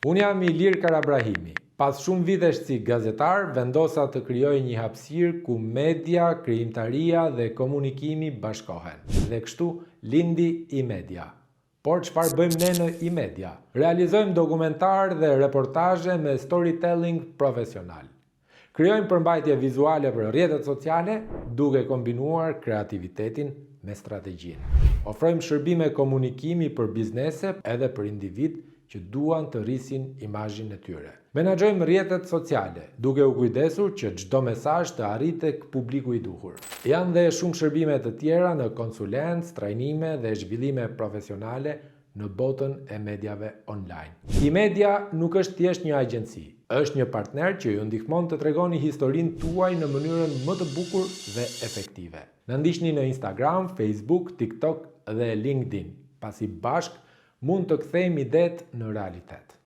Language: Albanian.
Unë jam Ilir Karabrahimi. Pas shumë vitesh si gazetar, vendosa të krijoj një hapësirë ku media, krijimtaria dhe komunikimi bashkohen. Dhe kështu lindi iMedia. Por çfarë bëjmë ne në iMedia? Realizojmë dokumentar dhe reportazhe me storytelling profesional. Krijojmë përmbajtje vizuale për rrjetet sociale, duke kombinuar kreativitetin me strategjinë. Ofrojmë shërbime komunikimi për biznese edhe për individ që duan të rrisin imazhin e tyre. Menaxhojmë rrjetet sociale, duke u kujdesur që çdo mesazh të arrijë tek publiku i duhur. Janë dhe shumë shërbime të tjera në konsulencë, trajnime dhe zhvillime profesionale në botën e mediave online. iMedia nuk është thjesht një agjenci, është një partner që ju ndihmon të tregoni historinë tuaj në mënyrën më të bukur dhe efektive. Na ndiqni në Instagram, Facebook, TikTok dhe LinkedIn, pasi bashkë mund të kthejmë idetë në realitet.